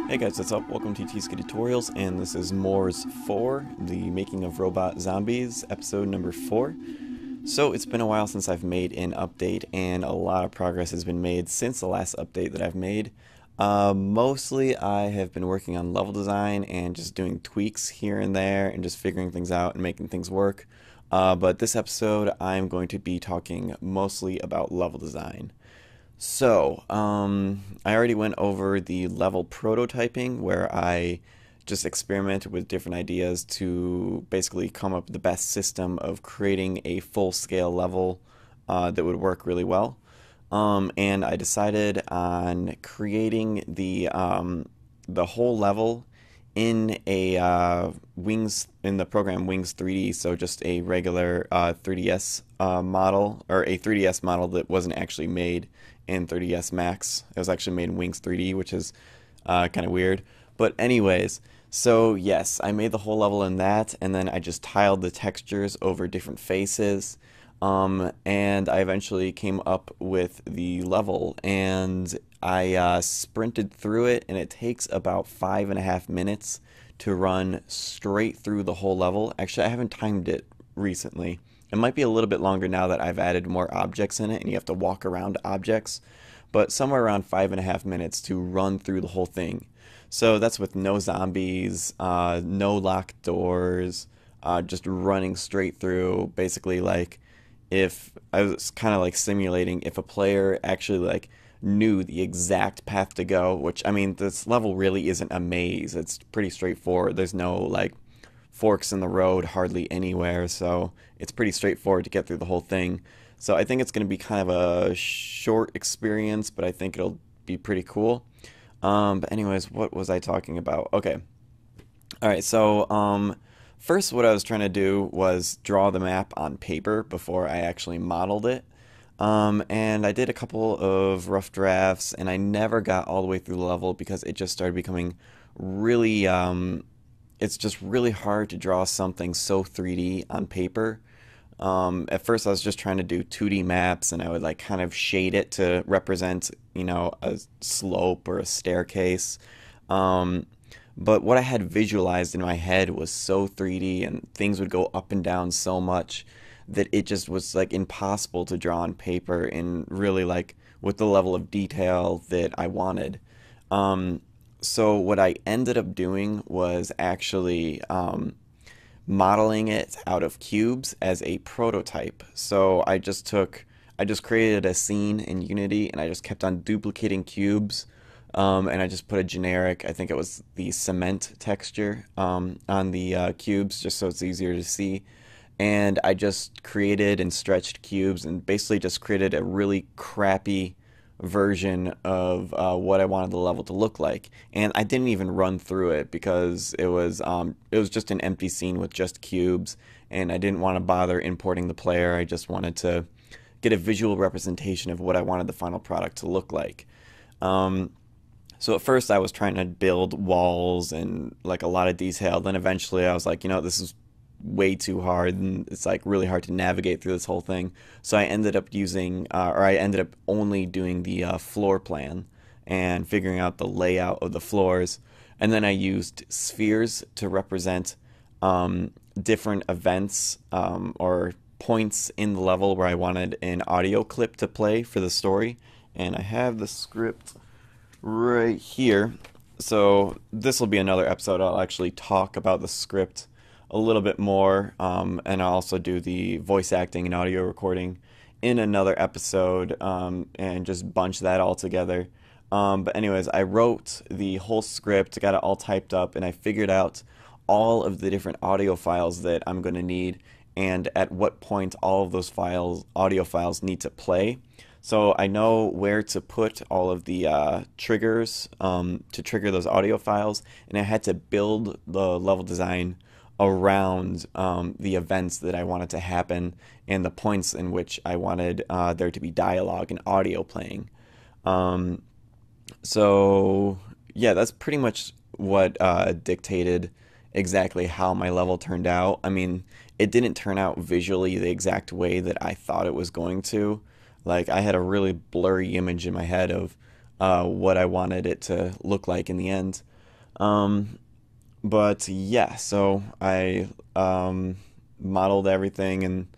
Hey guys, what's up? Welcome to ETeeski Tutorials, and this is MORZ 4, the Making of Robot Zombies, episode number 4. So it's been a while since I've made an update, and a lot of progress has been made since the last update that I've made. Mostly I have been working on level design and just doing tweaks here and there and just figuring things out and making things work. But this episode I'm going to be talking mostly about level design. So, I already went over the level prototyping where I just experimented with different ideas to basically come up with the best system of creating a full-scale level that would work really well. And I decided on creating the whole level in a Wings in the program Wings 3D, so just a regular 3DS model, or a 3DS model that wasn't actually made in 3ds Max. It was actually made in Wings 3D, which is kind of weird. But anyways, so yes, I made the whole level in that, and then I just tiled the textures over different faces. And I eventually came up with the level, and I sprinted through it, and it takes about 5.5 minutes to run straight through the whole level. Actually, I haven't timed it recently. It might be a little bit longer now that I've added more objects in it, and you have to walk around objects, but somewhere around 5.5 minutes to run through the whole thing. So that's with no zombies, no locked doors, just running straight through, basically like if I was kind of like simulating if a player actually like knew the exact path to go, which I mean this level really isn't a maze. It's pretty straightforward. There's no like forks in the road hardly anywhere, so it's pretty straightforward to get through the whole thing. So I think it's going to be kind of a short experience, but I think it'll be pretty cool. But anyways, what was I talking about? Okay. Alright, so first what I was trying to do was draw the map on paper before I actually modeled it. And I did a couple of rough drafts, and I never got all the way through the level because it just started becoming really, it's just really hard to draw something so 3D on paper. At first I was just trying to do 2D maps, and I would like kind of shade it to represent, you know, a slope or a staircase. But what I had visualized in my head was so 3D, and things would go up and down so much that it just was like impossible to draw on paper and really like with the level of detail that I wanted. So what I ended up doing was actually modeling it out of cubes as a prototype. So I just created a scene in Unity, and I just kept on duplicating cubes. And I just put a generic, I think it was the cement texture on the cubes, just so it's easier to see. And I just created and stretched cubes and basically just created a really crappy version of what I wanted the level to look like. And I didn't even run through it because it was just an empty scene with just cubes, and I didn't want to bother importing the player. I just wanted to get a visual representation of what I wanted the final product to look like. So at first I was trying to build walls and like a lot of detail. Then eventually I was like, you know, this is way too hard, and it's like really hard to navigate through this whole thing. So I ended up using, or I ended up only doing the floor plan and figuring out the layout of the floors. And then I used spheres to represent different events or points in the level where I wanted an audio clip to play for the story. And I have the script right here. So this will be another episode. I'll actually talk about the script a little bit more, and I'll also do the voice acting and audio recording in another episode, and just bunch that all together. But anyways, I wrote the whole script, got it all typed up, and I figured out all of the different audio files that I'm going to need and at what point all of those audio files need to play. So I know where to put all of the triggers to trigger those audio files, and I had to build the level design around the events that I wanted to happen and the points in which I wanted there to be dialogue and audio playing. So yeah, that's pretty much what dictated exactly how my level turned out. I mean, it didn't turn out visually the exact way that I thought it was going to. Like, I had a really blurry image in my head of what I wanted it to look like in the end. But yeah, so I modeled everything and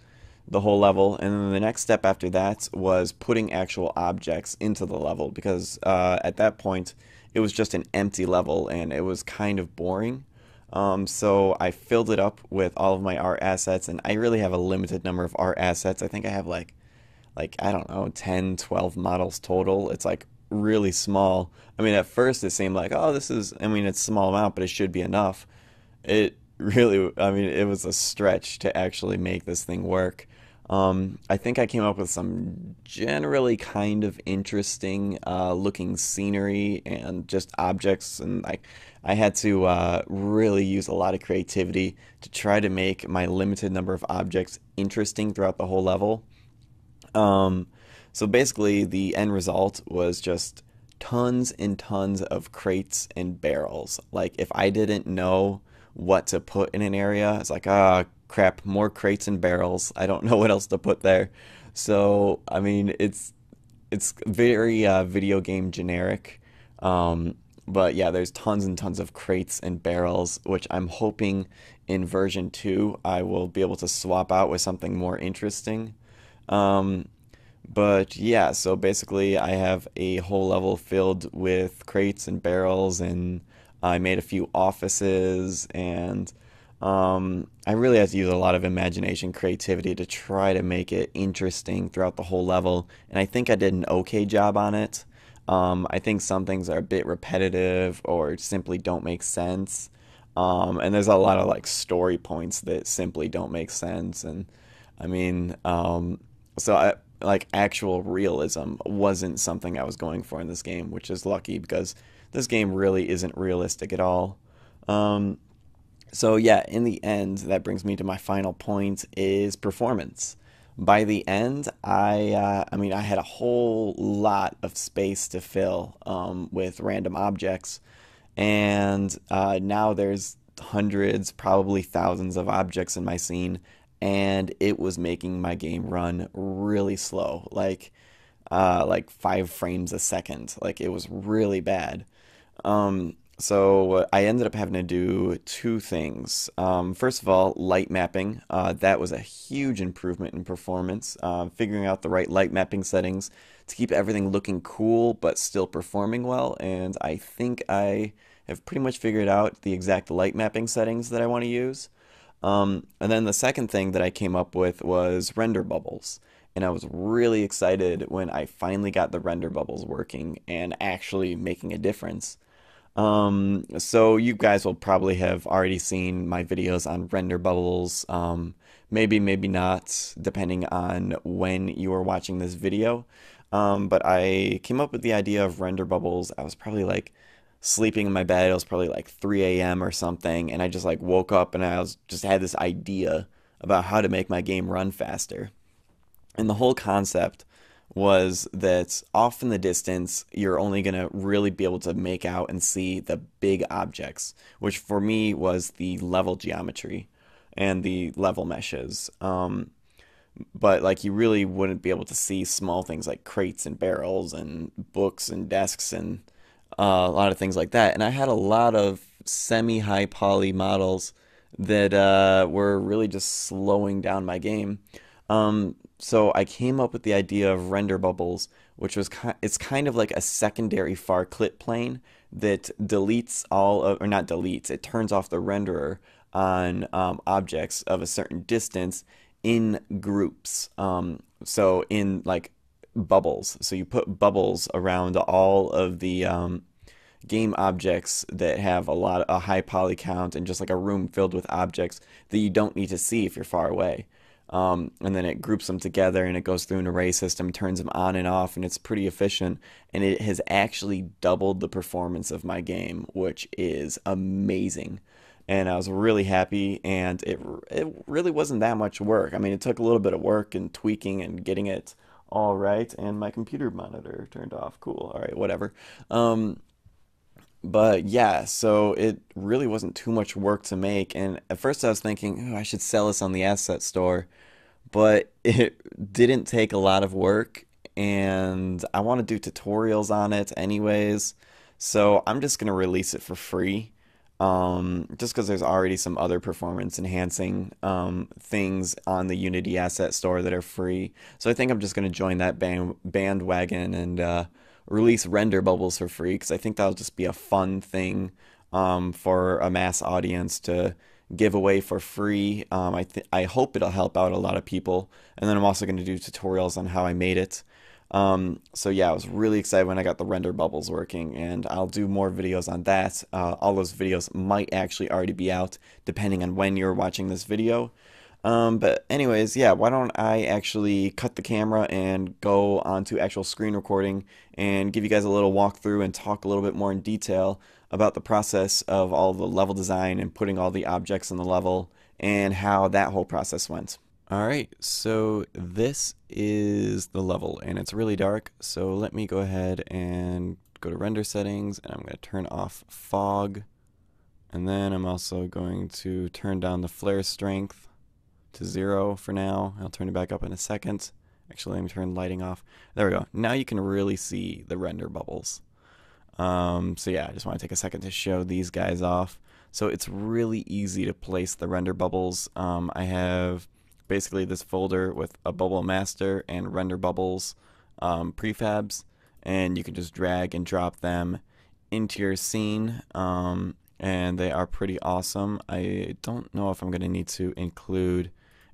the whole level, and then the next step after that was putting actual objects into the level because at that point it was just an empty level and it was kind of boring. So I filled it up with all of my art assets, and I really have a limited number of art assets. I think I have like I don't know, 10, 12 models total. It's like really small. I mean, at first it seemed like, oh, this is, I mean, it's a small amount, but it should be enough. It really, I mean, it was a stretch to actually make this thing work. I think I came up with some generally kind of interesting looking scenery and just objects, and I had to really use a lot of creativity to try to make my limited number of objects interesting throughout the whole level. Um, so basically, the end result was just tons and tons of crates and barrels. Like, if I didn't know what to put in an area, it's like, ah, crap, more crates and barrels. I don't know what else to put there. So, I mean, it's very video game generic. Um, but yeah, there's tons and tons of crates and barrels, which I'm hoping in version 2 I will be able to swap out with something more interesting. Um, but yeah, so basically, I have a whole level filled with crates and barrels, and I made a few offices, and I really had to use a lot of imagination, creativity to try to make it interesting throughout the whole level, and I think I did an okay job on it. I think some things are a bit repetitive or simply don't make sense. And there's a lot of like story points that simply don't make sense, and I mean, so I, like actual realism wasn't something I was going for in this game, which is lucky because this game really isn't realistic at all. Um, so yeah, in the end, that brings me to my final point is performance. By the end, I mean I had a whole lot of space to fill with random objects, and now there's hundreds, probably thousands of objects in my scene, and it was making my game run really slow, like 5 frames a second. Like it was really bad. So I ended up having to do two things. First of all, light mapping. That was a huge improvement in performance. Figuring out the right light mapping settings to keep everything looking cool but still performing well. And I think I have pretty much figured out the exact light mapping settings that I want to use. And then the second thing that I came up with was render bubbles. And I was really excited when I finally got the render bubbles working and actually making a difference. So you guys will probably have already seen my videos on render bubbles. Maybe, maybe not, depending on when you are watching this video. But I came up with the idea of render bubbles. I was probably like sleeping in my bed. It was probably like 3 a.m. or something, and I just like woke up and I was just had this idea about how to make my game run faster. And the whole concept was that off in the distance, you're only going to really be able to make out and see the big objects, which for me was the level geometry and the level meshes. But like you really wouldn't be able to see small things like crates and barrels and books and desks and a lot of things like that. And I had a lot of semi-high poly models that were really just slowing down my game. So I came up with the idea of render bubbles, which was it's kind of like a secondary far clip plane that deletes all of, or not deletes, it turns off the renderer on objects of a certain distance in groups. So in like bubbles. So you put bubbles around all of the game objects that have a high poly count and just like a room filled with objects that you don't need to see if you're far away. And then it groups them together and it goes through an array system, turns them on and off, and it's pretty efficient. And it has actually doubled the performance of my game, which is amazing. And I was really happy, and it really wasn't that much work. I mean, it took a little bit of work and tweaking and getting it all right. And my computer monitor turned off. Cool. All right, whatever. But yeah, so it really wasn't too much work to make. And at first I was thinking, oh, I should sell this on the asset store. But it didn't take a lot of work. And I want to do tutorials on it anyways. So I'm just going to release it for free. just because there's already some other performance enhancing things on the Unity asset store that are free. So I think I'm just going to join that bandwagon and release render bubbles for free, because I think that'll just be a fun thing for a mass audience to give away for free. I hope it'll help out a lot of people. And then I'm also going to do tutorials on how I made it. So yeah, I was really excited when I got the render bubbles working, and I'll do more videos on that. All those videos might actually already be out, depending on when you're watching this video. But anyways, yeah, why don't I actually cut the camera and go on to actual screen recording and give you guys a little walkthrough and talk a little bit more in detail about the process of all the level design and putting all the objects in the level and how that whole process went. Alright, so this is the level, and it's really dark, so let me go ahead and go to render settings, and I'm going to turn off fog, and then I'm also going to turn down the flare strength to 0 for now. I'll turn it back up in a second. Actually, let me turn lighting off. There we go. Now you can really see the render bubbles. So yeah, I just want to take a second to show these guys off. So it's really easy to place the render bubbles. I have basically this folder with a bubble master and render bubbles prefabs, and you can just drag and drop them into your scene, and they are pretty awesome. I don't know if I'm going to need to include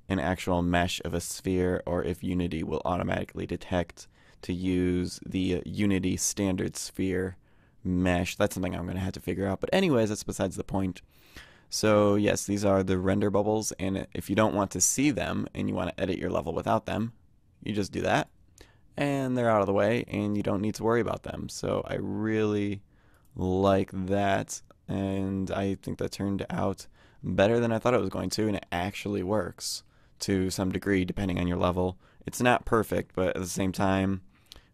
an actual mesh of a sphere, or if Unity will automatically detect to use the Unity standard sphere mesh. That's something I'm going to have to figure out, but anyways, that's besides the point. So yes, these are the render bubbles, and if you don't want to see them and you want to edit your level without them, you just do that, and they're out of the way, and you don't need to worry about them. So I really like that, and I think that turned out better than I thought it was going to, and it actually works to some degree depending on your level. It's not perfect, but at the same time,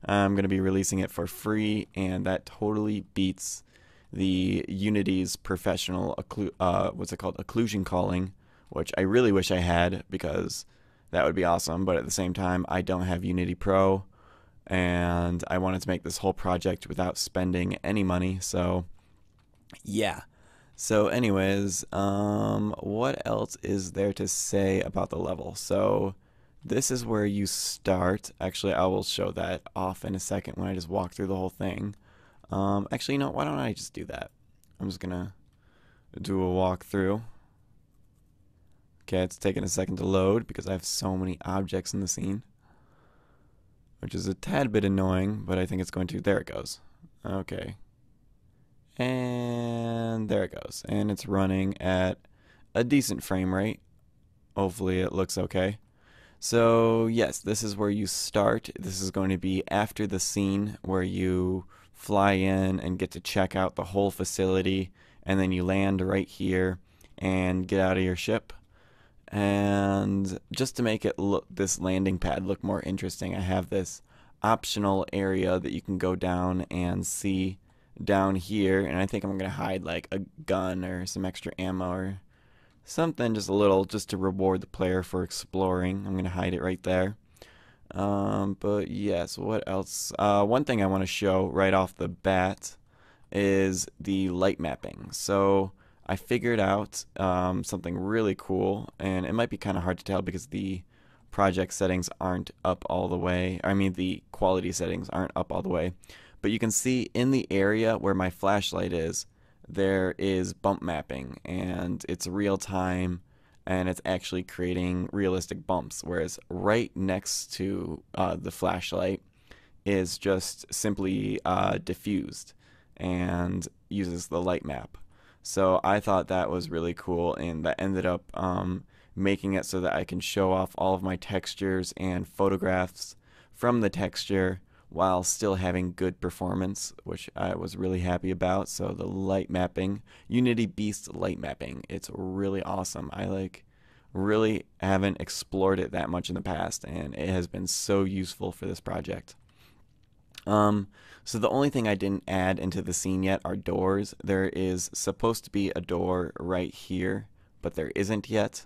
I'm going to be releasing it for free, and that totally beats the Unity's professional what's it called, occlusion calling, which I really wish I had, because that would be awesome. But at the same time, I don't have Unity Pro, and I wanted to make this whole project without spending any money. So yeah. So anyways, what else is there to say about the level? So this is where you start. Actually, I will show that off in a second when I just walk through the whole thing. Actually, you know, why don't I just do that? I'm just gonna do a walkthrough. Okay, it's taking a second to load because I have so many objects in the scene, which is a tad bit annoying, but I think it's going to. There it goes. Okay. And there it goes. And it's running at a decent frame rate. Hopefully it looks okay. So yes, this is where you start. This is going to be after the scene where you fly in and get to check out the whole facility, and then you land right here and get out of your ship. And just to make it look, this landing pad look more interesting, I have this optional area that you can go down and see down here, and I think I'm gonna hide like a gun or some extra ammo or something, just a little, just to reward the player for exploring. I'm gonna hide it right there. But yes, what else? One thing I want to show right off the bat is the light mapping. So I figured out something really cool, and it might be kind of hard to tell because the project settings aren't up all the way. I mean, the quality settings aren't up all the way. But you can see in the area where my flashlight is, there is bump mapping, and it's real time, and it's actually creating realistic bumps, whereas right next to the flashlight is just simply diffused and uses the light map. So I thought that was really cool, and that ended up making it so that I can show off all of my textures and photographs from the texture while still having good performance, which I was really happy about. So the light mapping, Unity Beast light mapping, it's really awesome. I really haven't explored it that much in the past, and it has been so useful for this project. So the only thing I didn't add into the scene yet are doors. There is supposed to be a door right here, but there isn't yet.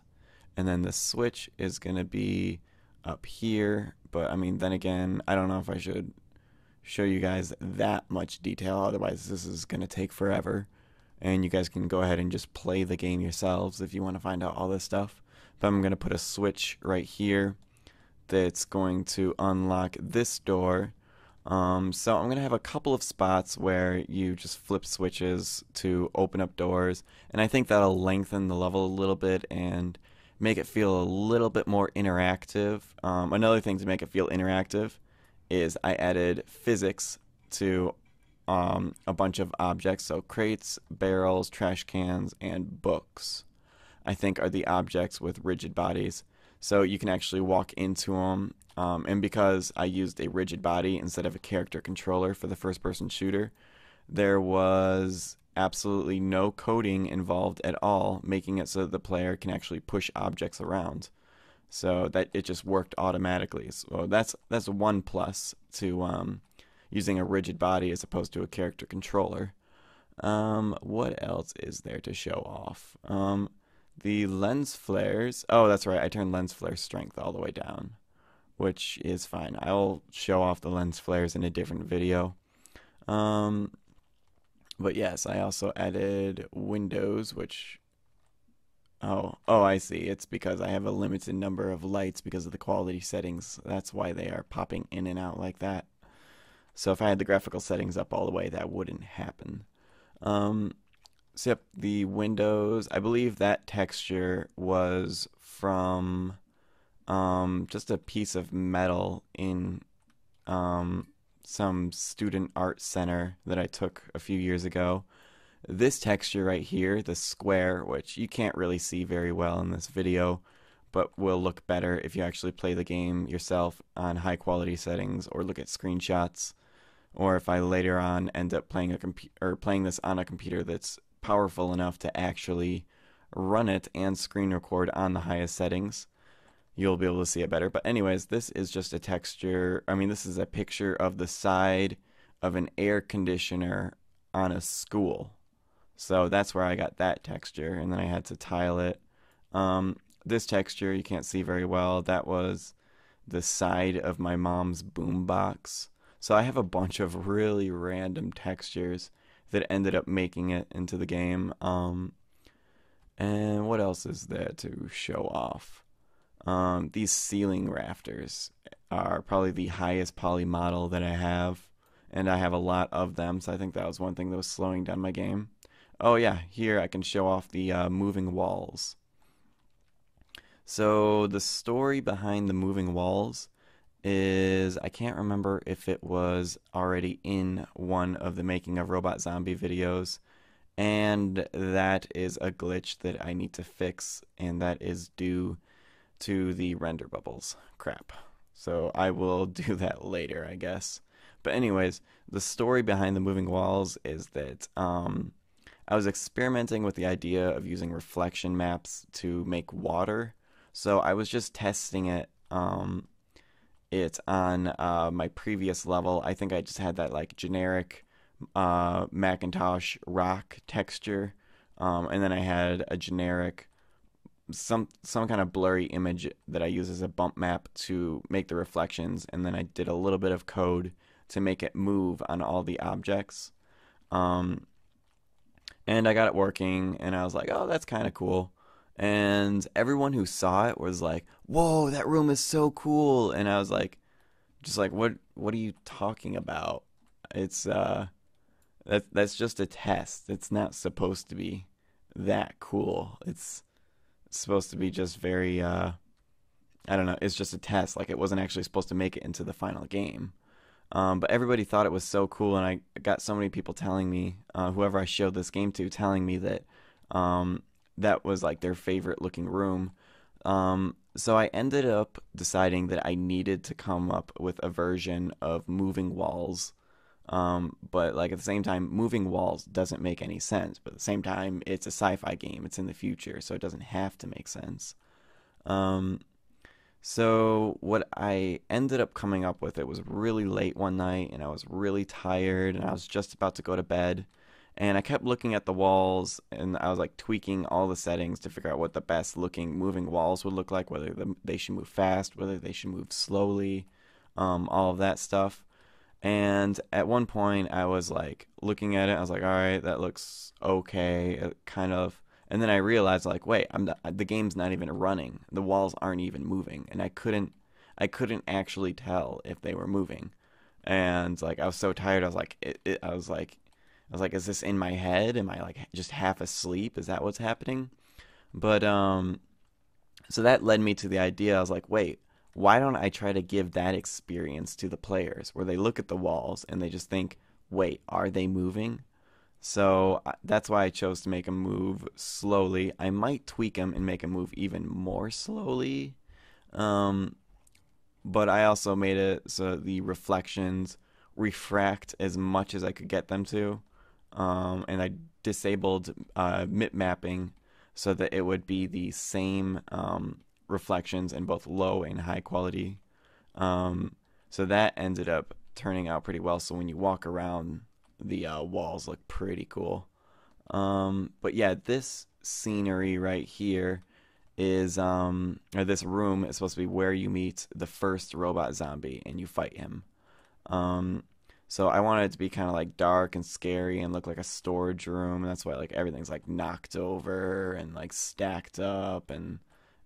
And then the switch is going to be up here, but I mean, then again, I don't know if I should show you guys that much detail, otherwise this is going to take forever. and you guys can go ahead and just play the game yourselves if you want to find out all this stuff. But I'm going to put a switch right here that's going to unlock this door. So I'm going to have a couple of spots where you just flip switches to open up doors, and I think that'll lengthen the level a little bit and make it feel a little bit more interactive. Another thing to make it feel interactive is I added physics to a bunch of objects. So crates, barrels, trash cans, and books, I think, are the objects with rigid bodies. So you can actually walk into them. And because I used a rigid body instead of a character controller for the first-person shooter, there was absolutely no coding involved at all, making it so that the player can actually push objects around. So that it just worked automatically. So that's one plus to using a rigid body as opposed to a character controller. What else is there to show off? The lens flares. Oh, that's right. I turned lens flare strength all the way down, which is fine. I'll show off the lens flares in a different video. But yes, I also added windows, which... Oh, I see. It's because I have a limited number of lights because of the quality settings. That's why they are popping in and out like that. So if I had the graphical settings up all the way, that wouldn't happen. So yep, the windows, I believe that texture was from just a piece of metal in some student art center that I took a few years ago. This texture right here, the square, which you can't really see very well in this video, but will look better if you actually play the game yourself on high quality settings or look at screenshots, or if I later on end up playing playing this on a computer that's powerful enough to actually run it and screen record on the highest settings, you'll be able to see it better. But anyways, this is just a texture. I mean, this is a picture of the side of an air conditioner on a school. So that's where I got that texture, and then I had to tile it. This texture you can't see very well. That was the side of my mom's boombox. So I have a bunch of really random textures that ended up making it into the game. And what else is there to show off? These ceiling rafters are probably the highest poly model that I have, and I have a lot of them, so I think that was one thing that was slowing down my game. Oh yeah, here I can show off the moving walls. So the story behind the moving walls is, I can't remember if it was already in one of the Making of Robot Zombie videos, and that is a glitch that I need to fix, and that is due to the render bubbles. Crap. So I will do that later, I guess. But anyways, the story behind the moving walls is that I was experimenting with the idea of using reflection maps to make water. So I was just testing it on my previous level. I think I just had that like generic Macintosh rock texture, and then I had a generic some kind of blurry image that I use as a bump map to make the reflections, and then I did a little bit of code to make it move on all the objects. And I got it working, and I was like, oh, that's kind of cool. And everyone who saw it was like, whoa, that room is so cool. And I was like, just like, what are you talking about? It's that's just a test. It's not supposed to be that cool. It's supposed to be just very I don't know, it's just a test. Like, it wasn't actually supposed to make it into the final game. But everybody thought it was so cool, and I got so many people telling me, whoever I showed this game to, telling me that that was like their favorite looking room. So I ended up deciding that I needed to come up with a version of moving walls. But like at the same time, moving walls doesn't make any sense. But at the same time, it's a sci-fi game. It's in the future, so it doesn't have to make sense. So what I ended up coming up with, it was really late one night, and I was really tired, and I was just about to go to bed. And I kept looking at the walls, and I was like tweaking all the settings to figure out what the best looking moving walls would look like, whether they should move fast, whether they should move slowly, all of that stuff. And at one point, I was like looking at it. I was like, all right, that looks okay, kind of. And then I realized, like, wait, the game's not even running. The walls aren't even moving, and I couldn't actually tell if they were moving. And like, I was so tired. I was like, is this in my head? Am I like just half asleep? Is that what's happening? But so that led me to the idea. I was like, wait, why don't I try to give that experience to the players where they look at the walls and they just think, wait, are they moving? So that's why I chose to make them move slowly. I might tweak them and make them move even more slowly. Um, but I also made it so the reflections refract as much as I could get them to. And I disabled mip mapping so that it would be the same reflections in both low and high quality. So that ended up turning out pretty well. So when you walk around, the walls look pretty cool. But yeah, this scenery right here is or this room is supposed to be where you meet the first robot zombie and you fight him. Um, so I wanted it to be kind of like dark and scary and look like a storage room. And that's why like everything's like knocked over and like stacked up and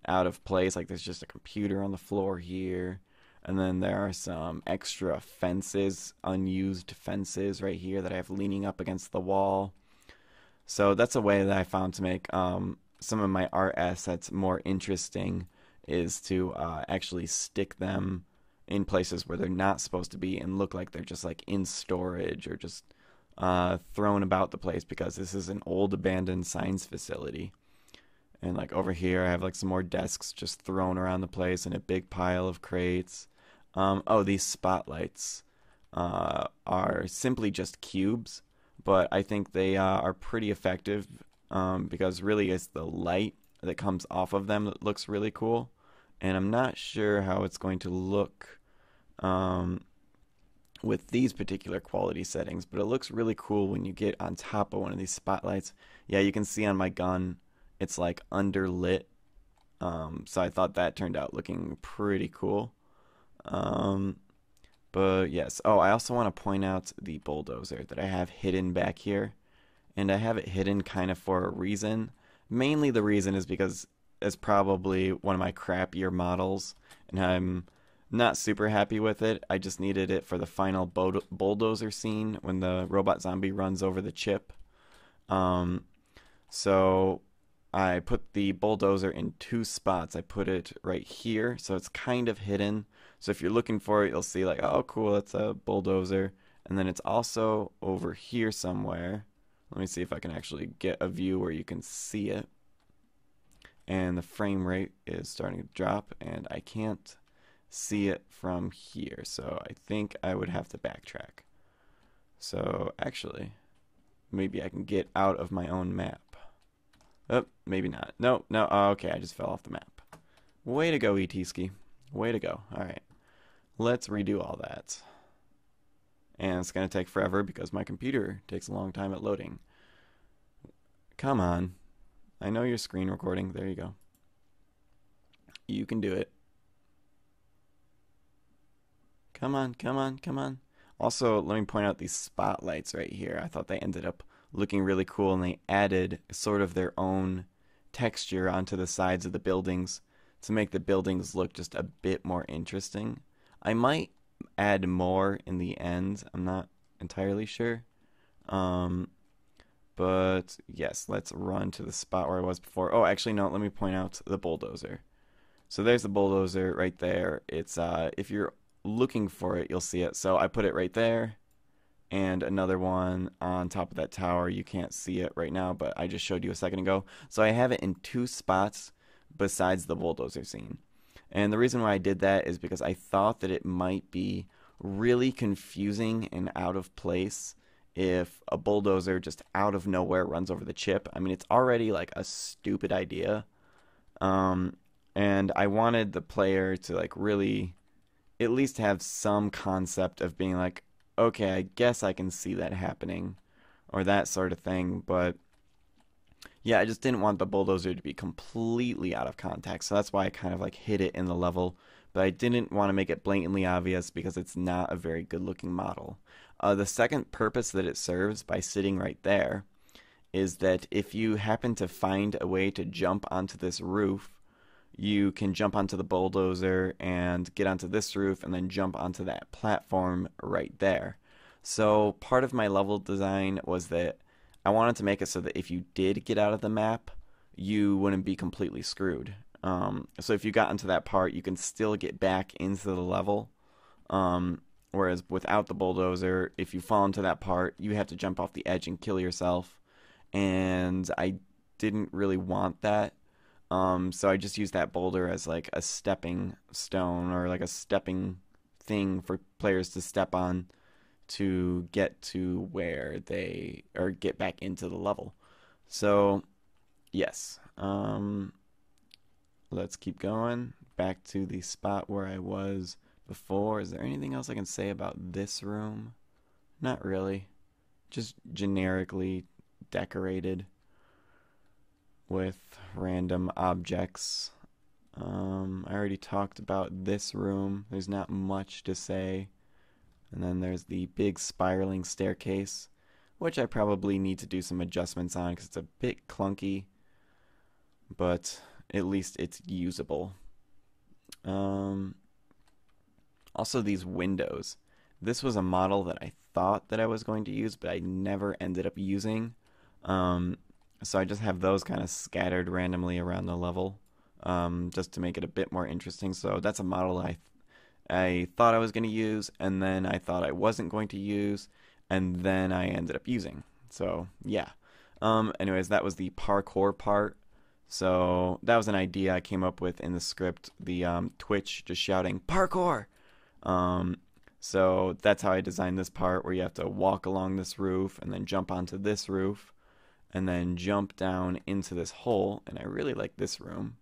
out of place. Like there's just a computer on the floor here. And then there are some extra fences, unused fences right here that I have leaning up against the wall. So that's a way that I found to make some of my art assets more interesting is to actually stick them in places where they're not supposed to be and look like they're just like in storage or just thrown about the place because this is an old abandoned science facility. And like over here, I have like some more desks just thrown around the place and a big pile of crates. Oh, these spotlights are simply just cubes, but I think they are pretty effective because really it's the light that comes off of them that looks really cool. And I'm not sure how it's going to look um, with these particular quality settings, but it looks really cool when you get on top of one of these spotlights. Yeah, you can see on my gun, it's like underlit. So I thought that turned out looking pretty cool. Um, but yes. Oh, I also want to point out the bulldozer that I have hidden back here. And I have it hidden kind of for a reason. Mainly the reason is because it's probably one of my crappier models, and I'm not super happy with it. I just needed it for the final bulldozer scene when the robot zombie runs over the chip. Um, so I put the bulldozer in two spots. I put it right here, so it's kind of hidden. So if you're looking for it, you'll see like, oh, cool, that's a bulldozer. And then it's also over here somewhere. Let me see if I can actually get a view where you can see it. And the frame rate is starting to drop, and I can't see it from here. So I think I would have to backtrack. So actually, maybe I can get out of my own map. Oh, maybe not. No, no. Oh, okay, I just fell off the map. Way to go, ETeeski. Way to go. All right. Let's redo all that. And it's going to take forever because my computer takes a long time at loading. Come on. I know you're screen recording. There you go. You can do it. Come on, come on, come on. Also, let me point out these spotlights right here. I thought they ended up looking really cool, and they added sort of their own texture onto the sides of the buildings to make the buildings look just a bit more interesting. I might add more in the end. I'm not entirely sure. But yes, let's run to the spot where I was before. Oh, actually, no, let me point out the bulldozer. So there's the bulldozer right there. It's if you're looking for it, you'll see it. So I put it right there, and another one on top of that tower. You can't see it right now, but I just showed you a second ago. So I have it in two spots besides the bulldozer scene. And the reason why I did that is because I thought that it might be really confusing and out of place if a bulldozer just out of nowhere runs over the chip. I mean, it's already like a stupid idea. And I wanted the player to like really at least have some concept of being like, okay, I guess I can see that happening or that sort of thing. But yeah, I just didn't want the bulldozer to be completely out of context. So that's why I kind of like hid it in the level but I didn't want to make it blatantly obvious because it's not a very good looking model. The second purpose that it serves by sitting right there is that if you happen to find a way to jump onto this roof, you can jump onto the bulldozer and get onto this roof and then jump onto that platform right there. So part of my level design was that I wanted to make it so that if you did get out of the map, you wouldn't be completely screwed. So if you got into that part, you can still get back into the level. Whereas without the bulldozer, if you fall into that part, you have to jump off the edge and kill yourself. And I didn't really want that. So I just used that boulder as like a stepping stone or like a stepping thing for players to step on to get to where they or get back into the level. So yes, let's keep going back to the spot where I was before. Is there anything else I can say about this room? Not really. Just generically decorated with random objects. I already talked about this room. There's not much to say. And then there's the big spiraling staircase, which I probably need to do some adjustments on because it's a bit clunky, but at least it's usable. Also these windows. This was a model that I thought that I was going to use, but I never ended up using. So I just have those kind of scattered randomly around the level, just to make it a bit more interesting. So that's a model I thought I was going to use, and then I thought I wasn't going to use, and then I ended up using. So yeah. Anyways, that was the parkour part. So that was an idea I came up with in the script. The Twitch just shouting parkour. So that's how I designed this part, where you have to walk along this roof and then jump onto this roof and then jump down into this hole. And I really like this room.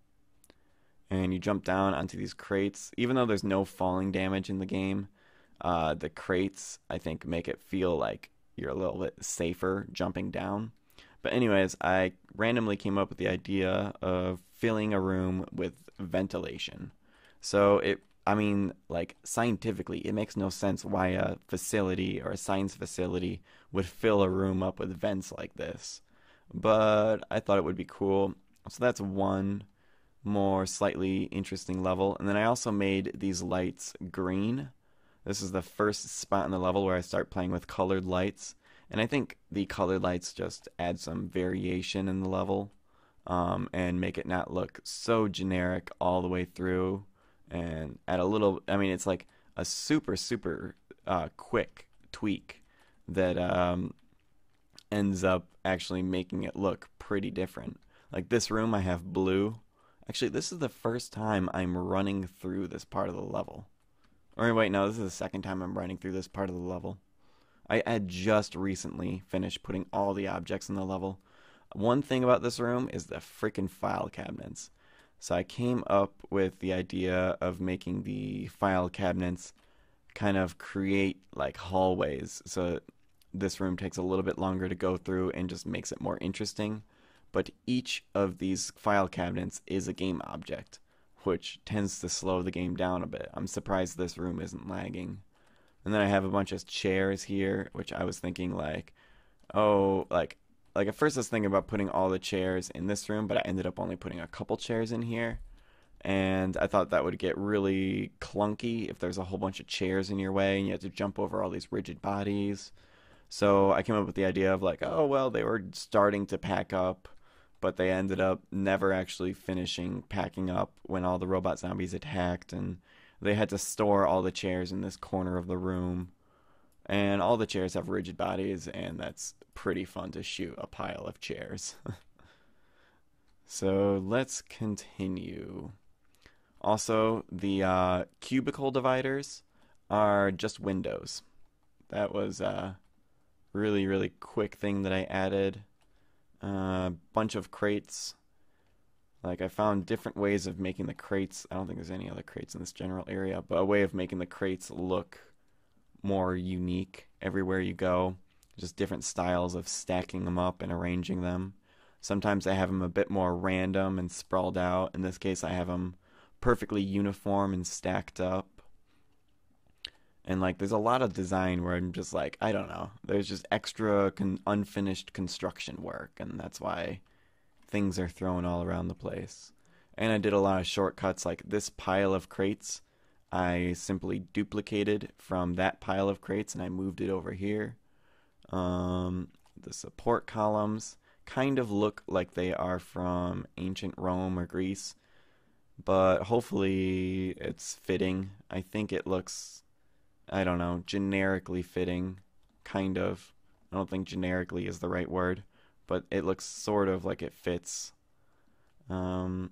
And you jump down onto these crates. Even though there's no falling damage in the game, the crates, I think, make it feel like you're a little bit safer jumping down. But anyways, I randomly came up with the idea of filling a room with ventilation. So like scientifically, it makes no sense why a facility or a science facility would fill a room up with vents like this. But I thought it would be cool. So that's one more slightly interesting level. And then I also made these lights green. This is the first spot in the level where I start playing with colored lights. And I think the colored lights just add some variation in the level, and make it not look so generic all the way through, and add a little, it's like a super quick tweak that ends up actually making it look pretty different. Like this room, I have blue. Actually, this is the first time I'm running through this part of the level. Or wait, no, this is the second time I'm running through this part of the level. I had just recently finished putting all the objects in the level. One thing about this room is the freaking file cabinets. So I came up with the idea of making the file cabinets kind of create like hallways. So this room takes a little bit longer to go through and just makes it more interesting. But each of these file cabinets is a game object, which tends to slow the game down a bit. I'm surprised this room isn't lagging. And then I have a bunch of chairs here, which I was thinking like, oh, like at first I was thinking about putting all the chairs in this room, but I ended up only putting a couple chairs in here. And I thought that would get really clunky if there's a whole bunch of chairs in your way and you have to jump over all these rigid bodies. So I came up with the idea of like, oh, well, they were starting to pack up, but they ended up never actually finishing packing up when all the robot zombies attacked, and they had to store all the chairs in this corner of the room. And all the chairs have rigid bodies, and that's pretty fun to shoot a pile of chairs. So let's continue. Also, the cubicle dividers are just windows. That was a really quick thing that I added. Bunch of crates. Like, I found different ways of making the crates. I don't think there's any other crates in this general area, but a way of making the crates look more unique everywhere you go. Just different styles of stacking them up and arranging them. Sometimes I have them a bit more random and sprawled out. In this case, I have them perfectly uniform and stacked up. And like there's a lot of design where I'm just like, I don't know, there's just extra unfinished construction work, and that's why things are thrown all around the place. And I did a lot of shortcuts, like this pile of crates I simply duplicated from that pile of crates and I moved it over here. The support columns kind of look like they are from ancient Rome or Greece, but hopefully it's fitting. I think it looks, I don't know, generically fitting, kind of. I don't think generically is the right word, but it looks sort of like it fits. And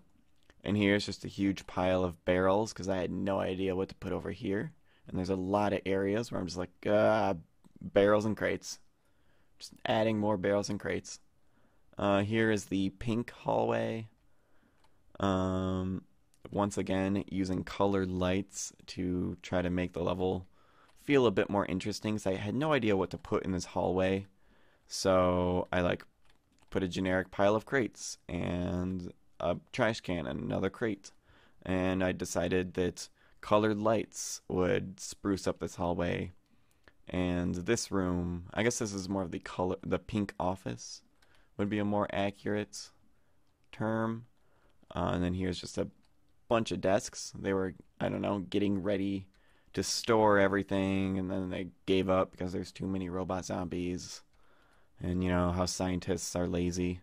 here's just a huge pile of barrels because I had no idea what to put over here. And there's a lot of areas where I'm just like, barrels and crates. Just adding more barrels and crates. Here is the pink hallway. Once again, using colored lights to try to make the level feel a bit more interesting, because I had no idea what to put in this hallway. So I like put a generic pile of crates and a trash can and another crate. And I decided that colored lights would spruce up this hallway. And this room, I guess this is more of the pink office would be a more accurate term. And then here's just a bunch of desks. They were, I don't know, getting ready to store everything, and then they gave up because there's too many robot zombies. And you know how scientists are lazy.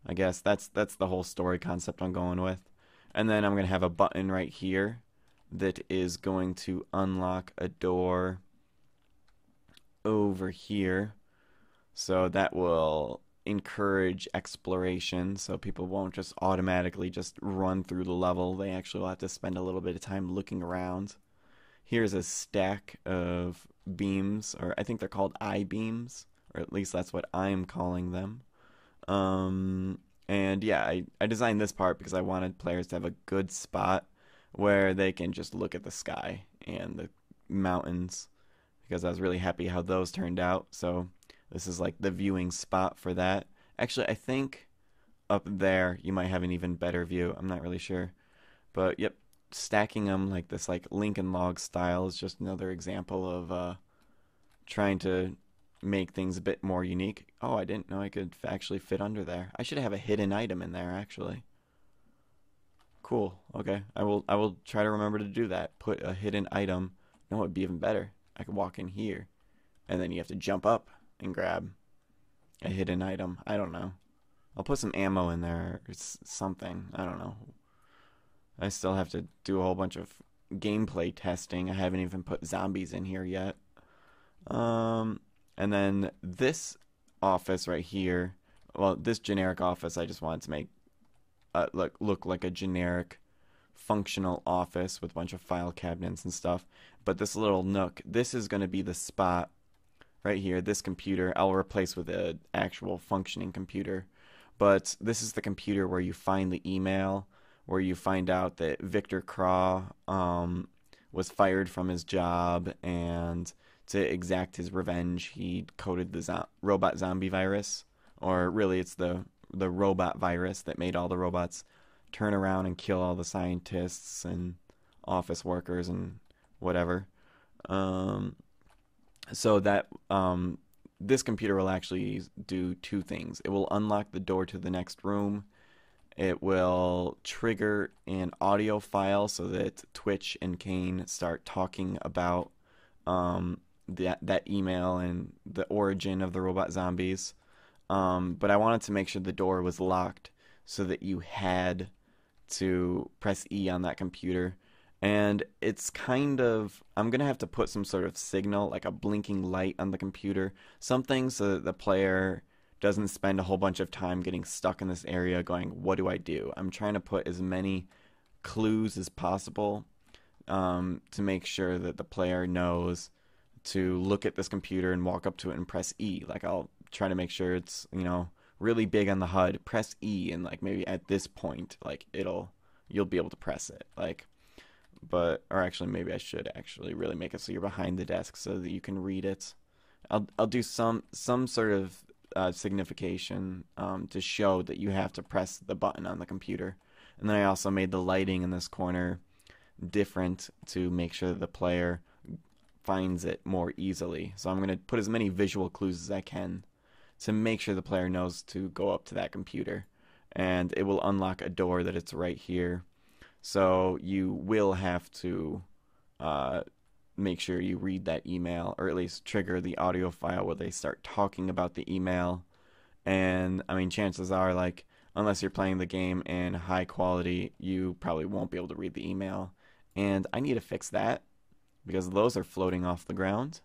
I guess that's the whole story concept I'm going with. And then I'm going to have a button right here that is going to unlock a door over here. So that will encourage exploration, so people won't just automatically just run through the level. They actually will have to spend a little bit of time looking around. Here's a stack of beams, or I think they're called I-beams, or at least that's what I'm calling them. And yeah, I designed this part because I wanted players to have a good spot where they can just look at the sky and the mountains, because I was really happy how those turned out. So this is like the viewing spot for that. Actually, I think up there you might have an even better view. I'm not really sure. But yep, stacking them like this, like Lincoln log style, is just another example of trying to make things a bit more unique. Oh, I didn't know I could actually fit under there. I should have a hidden item in there, actually. Cool. Okay, I will try to remember to do that. Put a hidden item. No, it'd be even better. I could walk in here, and then you have to jump up and grab a hidden item. I don't know. I'll put some ammo in there or something. I don't know. I still have to do a whole bunch of gameplay testing. I haven't even put zombies in here yet. And then this office right here, well, this generic office, I just wanted to make look like a generic functional office with a bunch of file cabinets and stuff. But this little nook, this is going to be the spot right here. This computer I'll replace with an actual functioning computer. But this is the computer where you find the email, where you find out that Victor Craw was fired from his job, and to exact his revenge, he coded the robot zombie virus. Or really, it's the robot virus that made all the robots turn around and kill all the scientists and office workers and whatever. So that this computer will actually do two things. It will unlock the door to the next room. It will trigger an audio file so that Twitch and Kane start talking about that email and the origin of the robot zombies. But I wanted to make sure the door was locked so that you had to press E on that computer. And it's kind of, I'm going to have to put some sort of signal, like a blinking light on the computer, something so that the player doesn't spend a whole bunch of time getting stuck in this area going, what do I do? I'm trying to put as many clues as possible to make sure that the player knows to look at this computer and walk up to it and press E. Like I'll try to make sure it's, you know, really big on the HUD. Press E, and like maybe at this point, like you'll be able to press it. Like, but, or actually maybe I should actually really make it so you're behind the desk so that you can read it. I'll do some sort of signification to show that you have to press the button on the computer. And then I also made the lighting in this corner different to make sure that the player finds it more easily. So I'm going to put as many visual clues as I can to make sure the player knows to go up to that computer. And it will unlock a door that it's right here. So you will have to make sure you read that email, or at least trigger the audio file where they start talking about the email. And I mean, chances are, like, unless you're playing the game in high quality, you probably won't be able to read the email. And I need to fix that because those are floating off the ground.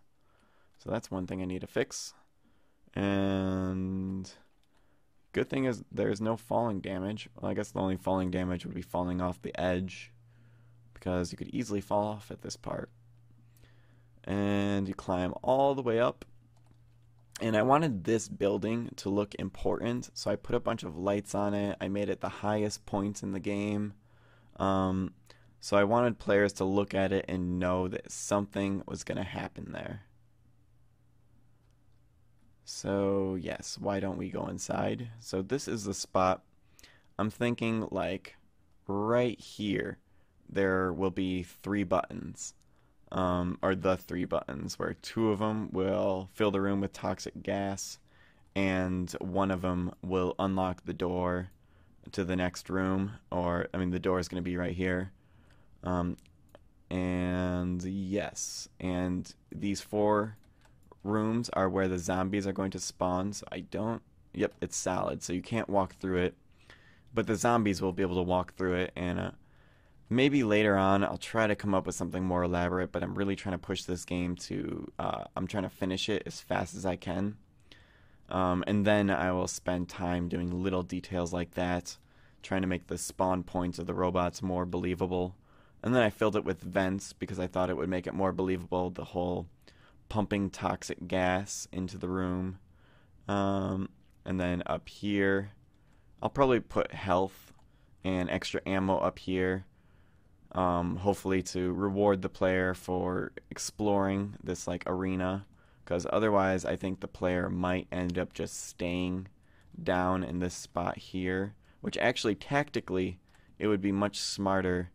So that's one thing I need to fix. And good thing is there's no falling damage. Well, I guess the only falling damage would be falling off the edge, because you could easily fall off at this part. And you climb all the way up. And I wanted this building to look important, so I put a bunch of lights on it. I made it the highest point in the game. So I wanted players to look at it and know that something was going to happen there. So yes, why don't we go inside? So this is the spot. I'm thinking like right here there will be 3 buttons. Or the 3 buttons, where 2 of them will fill the room with toxic gas, and 1 of them will unlock the door to the next room, or, I mean, the door is going to be right here. And yes, and these 4 rooms are where the zombies are going to spawn, so yep, it's solid, so you can't walk through it, but the zombies will be able to walk through it, and, maybe later on I'll try to come up with something more elaborate, but I'm really trying to push this game to, I'm trying to finish it as fast as I can. And then I will spend time doing little details like that, trying to make the spawn points of the robots more believable. And then I filled it with vents because I thought it would make it more believable, the whole pumping toxic gas into the room. And then up here, I'll probably put health and extra ammo up here. Hopefully to reward the player for exploring this like arena, because otherwise I think the player might end up just staying down in this spot here, which actually tactically it would be much smarter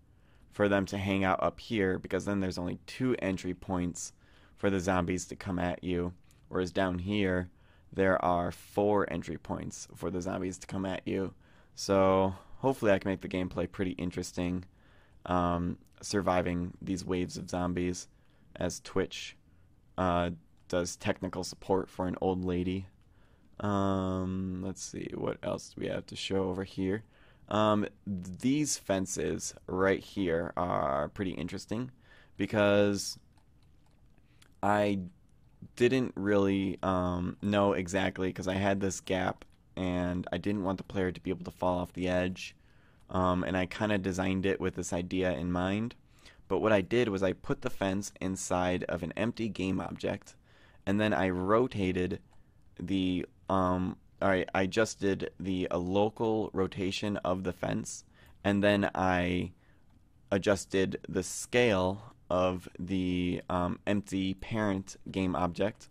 for them to hang out up here, because then there's only 2 entry points for the zombies to come at you, whereas down here there are 4 entry points for the zombies to come at you. So hopefully I can make the gameplay pretty interesting. Surviving these waves of zombies, as Twitch does technical support for an old lady. Let's see, what else do we have to show over here? These fences right here are pretty interesting because I didn't really know exactly, because I had this gap and I didn't want the player to be able to fall off the edge. And I kind of designed it with this idea in mind. But what I did was I put the fence inside of an empty game object, and then I rotated the, I adjusted the local rotation of the fence, and then I adjusted the scale of the empty parent game object,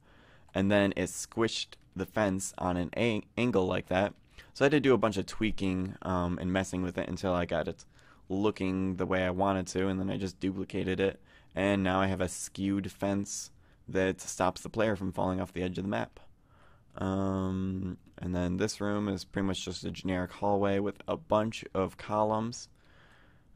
and then it squished the fence on an angle like that. So I had to do a bunch of tweaking and messing with it until I got it looking the way I wanted to, and then I just duplicated it, and now I have a skewed fence that stops the player from falling off the edge of the map. And then this room is pretty much just a generic hallway with a bunch of columns.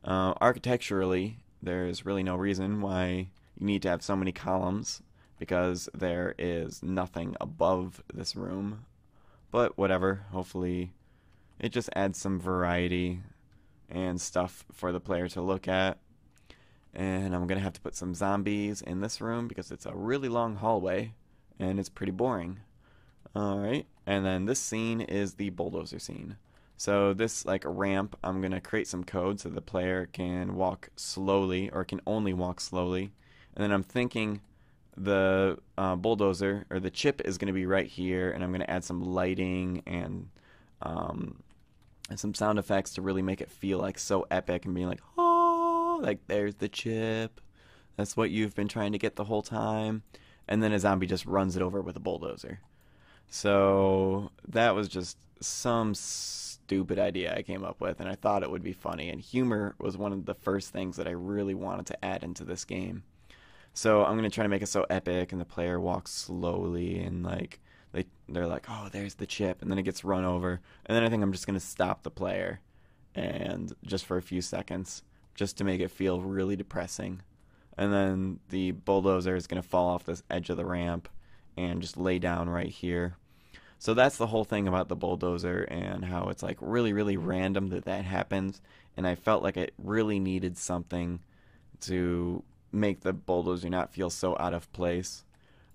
Architecturally, there's really no reason why you need to have so many columns, because there is nothing above this room. But whatever, hopefully it just adds some variety and stuff for the player to look at. And I'm going to have to put some zombies in this room because it's a really long hallway and it's pretty boring. Alright, and then this scene is the Bulldozer Scene. So this like ramp, I'm going to create some code so the player can walk slowly, or can only walk slowly. And then I'm thinking the bulldozer, or the chip, is going to be right here, and I'm going to add some lighting and some sound effects to really make it feel like so epic and being like, oh, like there's the chip. That's what you've been trying to get the whole time. And then a zombie just runs it over with a bulldozer. So that was just some stupid idea I came up with, and I thought it would be funny. And humor was one of the first things that I really wanted to add into this game. So I'm gonna try to make it so epic, and the player walks slowly, and like they're like, oh, there's the chip, and then it gets run over, and then I think I'm just gonna stop the player, and just for a few seconds, just to make it feel really depressing. And then the bulldozer is gonna fall off this edge of the ramp and just lay down right here. So that's the whole thing about the bulldozer and how it's like really, really random that that happens. And I felt like it really needed something to make the bulldozer not feel so out of place.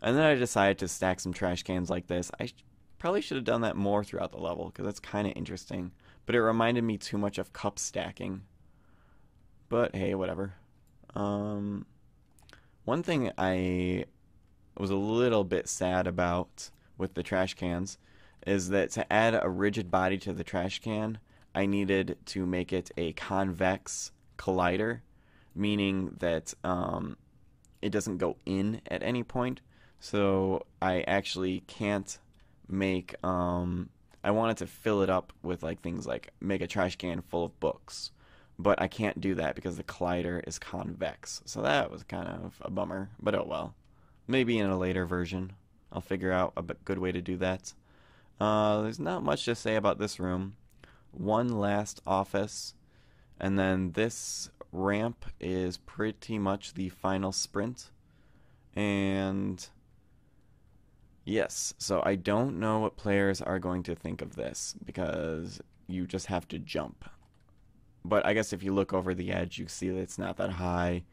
And then I decided to stack some trash cans like this. I probably should have done that more throughout the level because that's kind of interesting. But it reminded me too much of cup stacking. But hey, whatever. One thing I was a little bit sad about with the trash cans is that to add a rigid body to the trash can, I needed to make it a convex collider, meaning that it doesn't go in at any point. So I actually can't make I wanted to fill it up with like things like make a trash can full of books, but I can't do that because the collider is convex. So that was kind of a bummer, but oh well. Maybe in a later version I'll figure out a good way to do that. There's not much to say about this room. One last office, and then this ramp is pretty much the final sprint. And yes, so I don't know what players are going to think of this because you just have to jump. But I guess if you look over the edge, you see that it's not that high,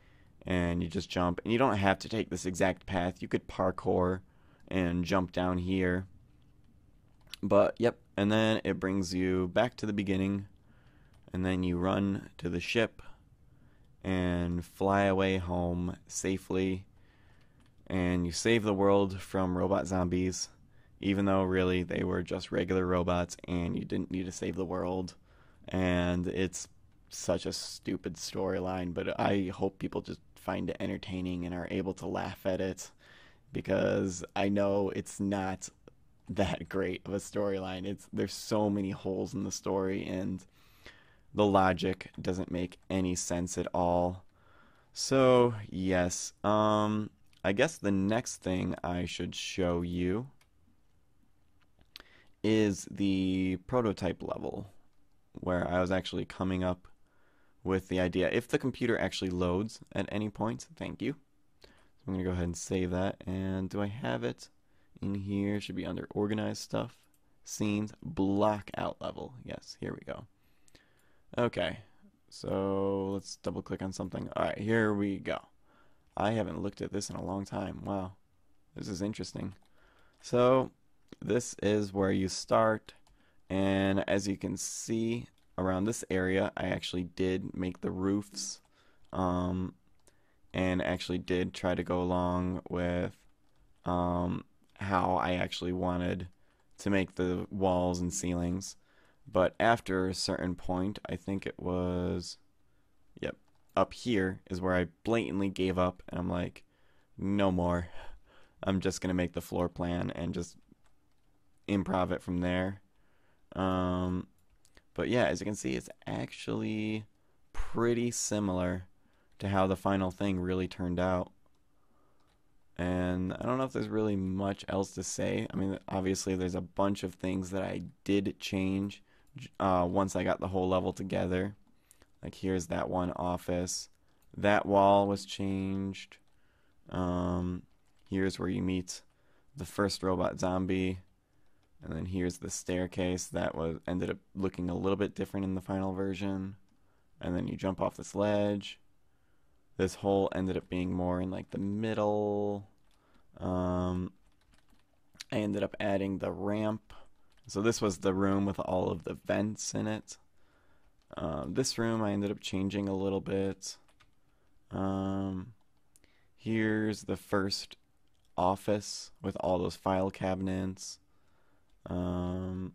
and you just jump. And you don't have to take this exact path. You could parkour and jump down here. But yep, and then it brings you back to the beginning, and then you run to the ship and fly away home safely, and you save the world from robot zombies, even though really they were just regular robots and you didn't need to save the world. And it's such a stupid storyline, but I hope people just find it entertaining and are able to laugh at it, because I know it's not that great of a storyline. There's so many holes in the story, and the logic doesn't make any sense at all. So yes, I guess the next thing I should show you is the prototype level, where I was actually coming up with the idea. If the computer actually loads at any point, thank you. So I'm going to go ahead and save that. And do I have it in here? It should be under organized stuff, scenes, block out level. Yes, here we go. Okay, so let's double click on something. Alright, here we go. I haven't looked at this in a long time. Wow, this is interesting. So this is where you start, and as you can see around this area, I actually did make the roofs, and actually did try to go along with how I actually wanted to make the walls and ceilings. But after a certain point, I think it was, yep, up here is where I blatantly gave up, and I'm like, no more. I'm just going to make the floor plan and just improv it from there. But yeah, as you can see, it's actually pretty similar to how the final thing really turned out. And I don't know if there's really much else to say. I mean, obviously there's a bunch of things that I did change once I got the whole level together. Like here's that one office. That wall was changed. Here's where you meet the first robot zombie. And then here's the staircase that ended up looking a little bit different in the final version. And then you jump off this ledge. This hole ended up being more in like the middle. I ended up adding the ramp. So this was the room with all of the vents in it. This room I ended up changing a little bit. Here's the first office with all those file cabinets. And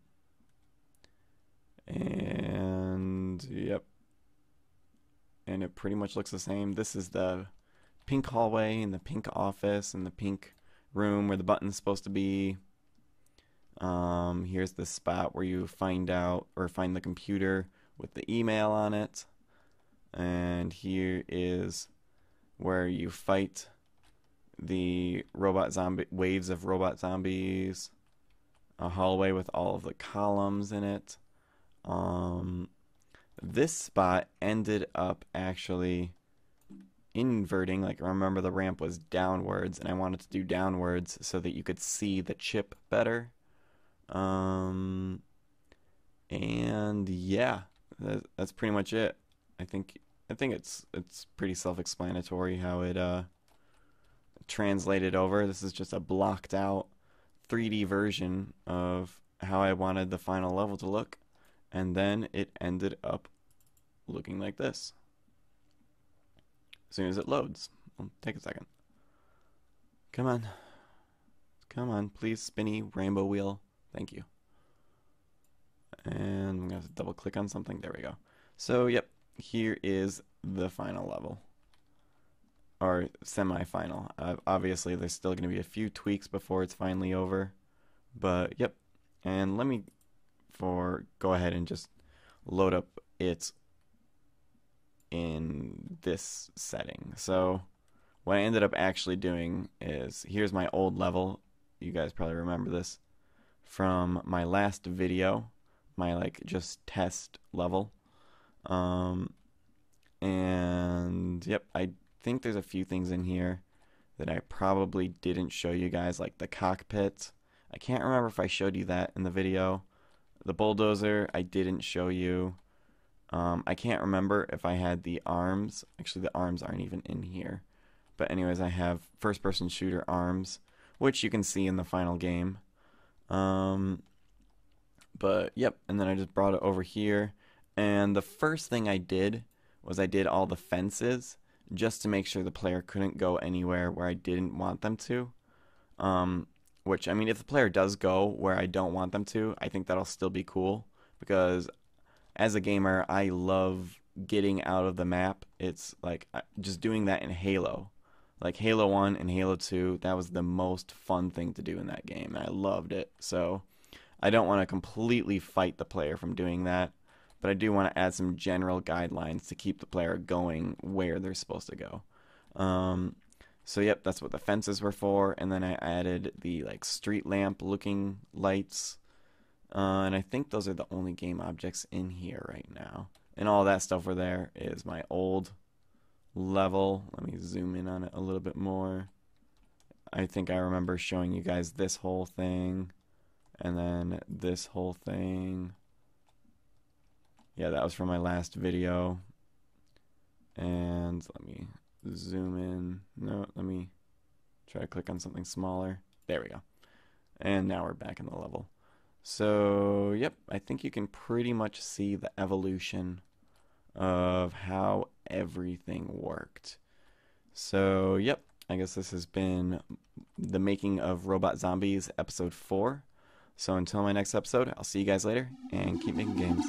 yep, and it pretty much looks the same. This is the pink hallway and the pink office and the pink room where the button's supposed to be. Here's the spot where you find out or find the computer with the email on it. And here is where you fight the waves of robot zombies. A hallway with all of the columns in it. This spot ended up actually inverting. Like, remember the ramp was downwards, and I wanted to do downwards so that you could see the chip better. And yeah, that's pretty much it. I think it's pretty self-explanatory how it translated over. This is just a blocked out 3D version of how I wanted the final level to look, and then it ended up looking like this. As soon as it loads, it'll take a second. Come on, please, spinny rainbow wheel. Thank you. And I'm gonna have to double click on something. There we go. So yep, here is the final level, or semi-final. Obviously, there's still going to be a few tweaks before it's finally over, but yep. And let me go ahead and just load up it in this setting. So what I ended up actually doing is, here's my old level. You guys probably remember this from my last video, my like just test level. And yep, I think there's a few things in here that I probably didn't show you guys, like the cockpit. I can't remember if I showed you that in the video. The bulldozer, I didn't show you. I can't remember if I had the arms. Actually, the arms aren't even in here. But anyways, I have first-person shooter arms, which you can see in the final game. But yep, and then I just brought it over here. And the first thing I did was I did all the fences just to make sure the player couldn't go anywhere where I didn't want them to. Which, I mean, if the player does go where I don't want them to, I think that'll still be cool, because as a gamer, I love getting out of the map. It's like just doing that in Halo. Like Halo 1 and Halo 2, that was the most fun thing to do in that game, and I loved it. So I don't want to completely fight the player from doing that, but I do want to add some general guidelines to keep the player going where they're supposed to go. So yep, that's what the fences were for, and then I added the like street lamp looking lights, and I think those are the only game objects in here right now. And all that stuff over there is my old level. Let me zoom in on it a little bit more. I think I remember showing you guys this whole thing, and then this whole thing. Yeah, that was from my last video. And let me zoom in. No, let me try to click on something smaller. There we go. And now we're back in the level. So, yep, I think you can pretty much see the evolution of how everything worked. So, yep, I guess this has been the making of Robot Zombies episode 4. So until my next episode, I'll see you guys later, and keep making games.